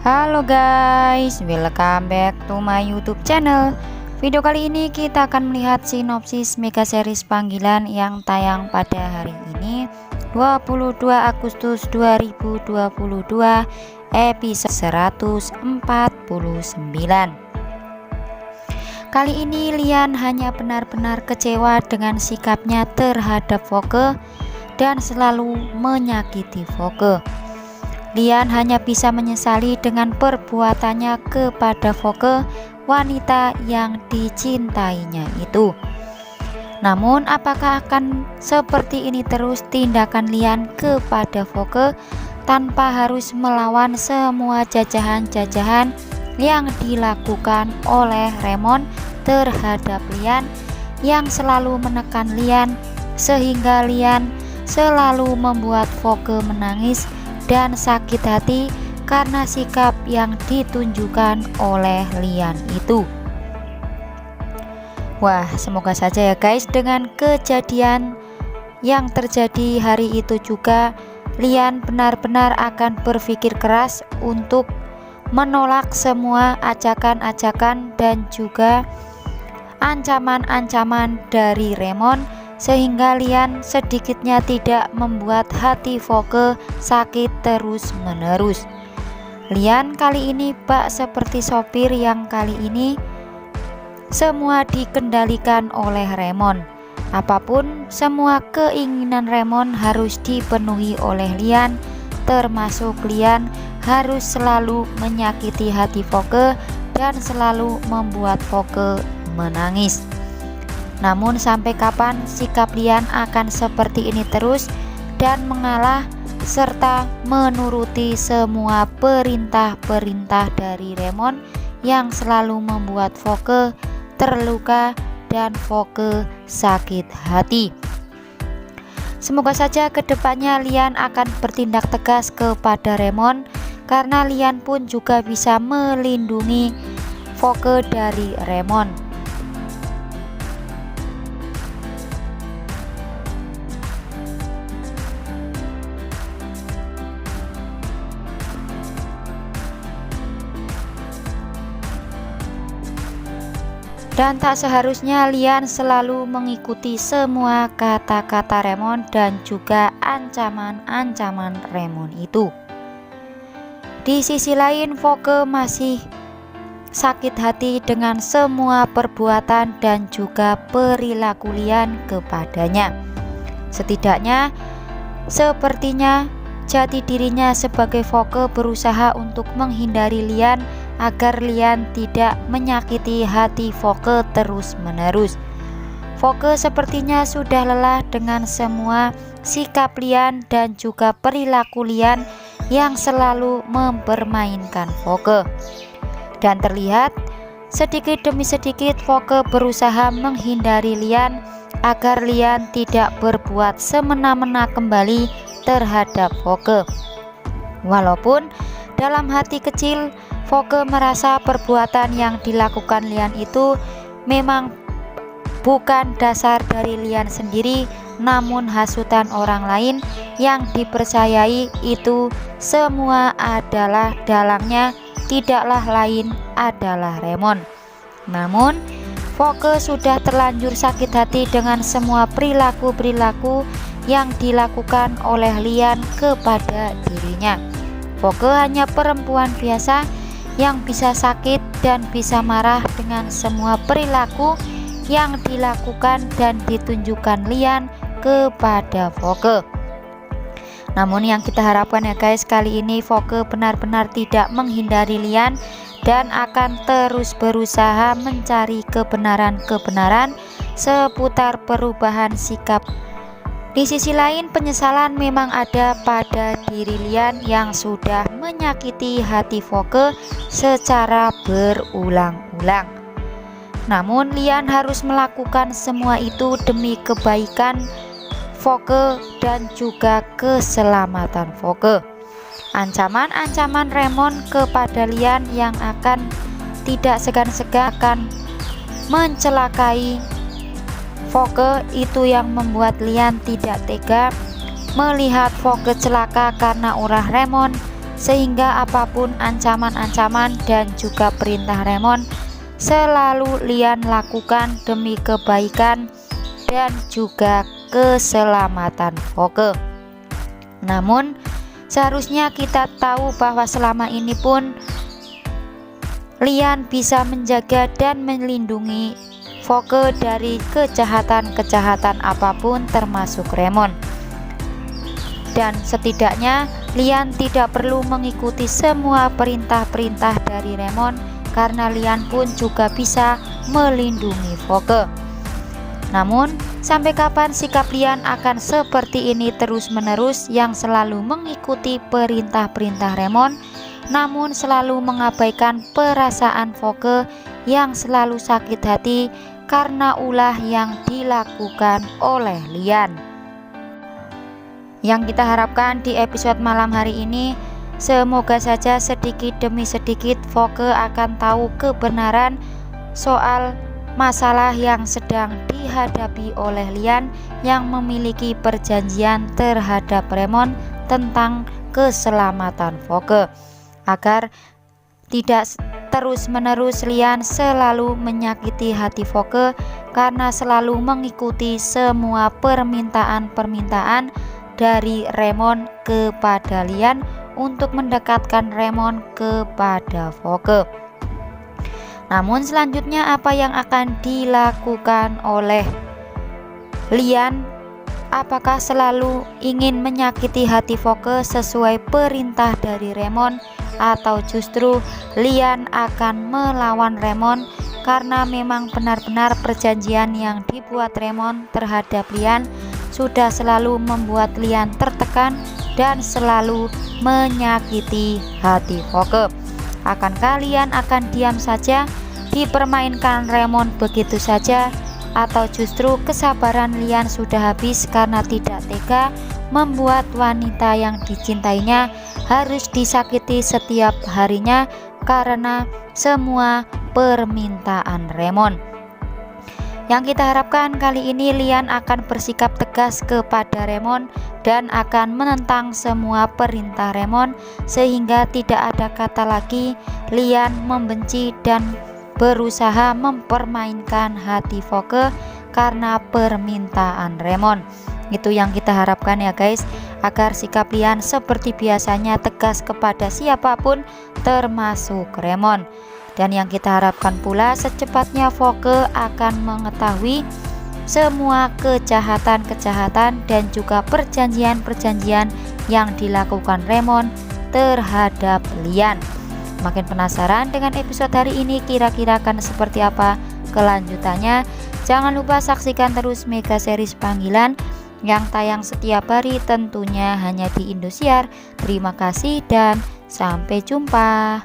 Halo guys, welcome back to my YouTube channel. Video kali ini kita akan melihat sinopsis mega series panggilan yang tayang pada hari ini 22 Agustus 2022 episode 149. Kali ini Lian hanya benar-benar kecewa dengan sikapnya terhadap Voke dan selalu menyakiti Voke. Lian hanya bisa menyesali dengan perbuatannya kepada Voke, wanita yang dicintainya itu. Namun apakah akan seperti ini terus tindakan Lian kepada Voke tanpa harus melawan semua jajahan-jajahan yang dilakukan oleh Raymond terhadap Lian, yang selalu menekan Lian sehingga Lian selalu membuat Voke menangis dan sakit hati karena sikap yang ditunjukkan oleh Lian itu. Wah, semoga saja ya guys, dengan kejadian yang terjadi hari itu juga Lian benar-benar akan berpikir keras untuk menolak semua ajakan-ajakan dan juga ancaman-ancaman dari Raymond, sehingga Lian sedikitnya tidak membuat hati Voke sakit terus-menerus. Lian kali ini bak seperti sopir yang kali ini semua dikendalikan oleh Raymond. Apapun semua keinginan Raymond harus dipenuhi oleh Lian, termasuk Lian harus selalu menyakiti hati Voke dan selalu membuat Voke menangis. Namun sampai kapan sikap Lian akan seperti ini terus dan mengalah serta menuruti semua perintah-perintah dari Raymond yang selalu membuat Voke terluka dan Voke sakit hati. Semoga saja kedepannya Lian akan bertindak tegas kepada Raymond, karena Lian pun juga bisa melindungi Voke dari Raymond. Dan tak seharusnya Lian selalu mengikuti semua kata-kata Raymond dan juga ancaman-ancaman Raymond itu. Di sisi lain, Voke masih sakit hati dengan semua perbuatan dan juga perilaku Lian kepadanya. Setidaknya, sepertinya jati dirinya sebagai Voke berusaha untuk menghindari Lian agar Lian tidak menyakiti hati Voke terus-menerus. Voke sepertinya sudah lelah dengan semua sikap Lian dan juga perilaku Lian yang selalu mempermainkan Voke. Dan terlihat sedikit demi sedikit Voke berusaha menghindari Lian agar Lian tidak berbuat semena-mena kembali terhadap Voke. Walaupun dalam hati kecil Voke merasa perbuatan yang dilakukan Lian itu memang bukan dasar dari Lian sendiri, namun hasutan orang lain yang dipercayai itu semua adalah dalangnya, tidaklah lain adalah Raymond. Namun Voke sudah terlanjur sakit hati dengan semua perilaku-perilaku yang dilakukan oleh Lian kepada dirinya. Voke hanya perempuan biasa yang bisa sakit dan bisa marah dengan semua perilaku yang dilakukan dan ditunjukkan Lian kepada Voke. Namun yang kita harapkan ya guys, kali ini Voke benar-benar tidak menghindari Lian dan akan terus berusaha mencari kebenaran-kebenaran seputar perubahan sikap. Di sisi lain, penyesalan memang ada pada diri Lian yang sudah menyakiti hati Voke secara berulang-ulang. Namun Lian harus melakukan semua itu demi kebaikan Voke dan juga keselamatan Voke. Ancaman-ancaman Raymond kepada Lian yang akan tidak segan-segan akan mencelakai Voke itu yang membuat Lian tidak tega melihat Voke celaka karena ulah Raymond sehingga apapun ancaman-ancaman dan juga perintah Remon selalu Lian lakukan demi kebaikan dan juga keselamatan Voke. Namun seharusnya kita tahu bahwa selama ini pun Lian bisa menjaga dan melindungi Voke dari kejahatan-kejahatan apapun termasuk Remon. Dan setidaknya Lian tidak perlu mengikuti semua perintah-perintah dari Remon karena Lian pun juga bisa melindungi Voke. Namun sampai kapan sikap Lian akan seperti ini terus-menerus yang selalu mengikuti perintah-perintah Remon namun selalu mengabaikan perasaan Voke yang selalu sakit hati karena ulah yang dilakukan oleh Lian. Yang kita harapkan di episode malam hari ini, semoga saja sedikit demi sedikit Voke akan tahu kebenaran soal masalah yang sedang dihadapi oleh Lian yang memiliki perjanjian terhadap Remon tentang keselamatan Voke, agar tidak terus-menerus Lian selalu menyakiti hati Voke karena selalu mengikuti semua permintaan-permintaan dari Remon kepada Lian untuk mendekatkan Remon kepada Voke. Namun selanjutnya apa yang akan dilakukan oleh Lian? Apakah selalu ingin menyakiti hati Voke sesuai perintah dari Remon, atau justru Lian akan melawan Remon karena memang benar-benar perjanjian yang dibuat Remon terhadap Lian sudah selalu membuat Lian tertekan dan selalu menyakiti hati Voke? Akankah Lian akan diam saja dipermainkan Remon begitu saja, atau justru kesabaran Lian sudah habis karena tidak tega membuat wanita yang dicintainya harus disakiti setiap harinya karena semua permintaan Remon? Yang kita harapkan kali ini Lian akan bersikap tegas kepada Remon dan akan menentang semua perintah Remon sehingga tidak ada kata lagi Lian membenci dan berusaha mempermainkan hati Voke karena permintaan Remon. Itu yang kita harapkan ya guys, agar sikap Lian seperti biasanya tegas kepada siapapun termasuk Remon. Dan yang kita harapkan pula secepatnya Voke akan mengetahui semua kejahatan-kejahatan dan juga perjanjian-perjanjian yang dilakukan Remon terhadap Lian. Makin penasaran dengan episode hari ini kira-kira akan seperti apa kelanjutannya? Jangan lupa saksikan terus Mega Series Panggilan yang tayang setiap hari tentunya hanya di Indosiar. Terima kasih dan sampai jumpa.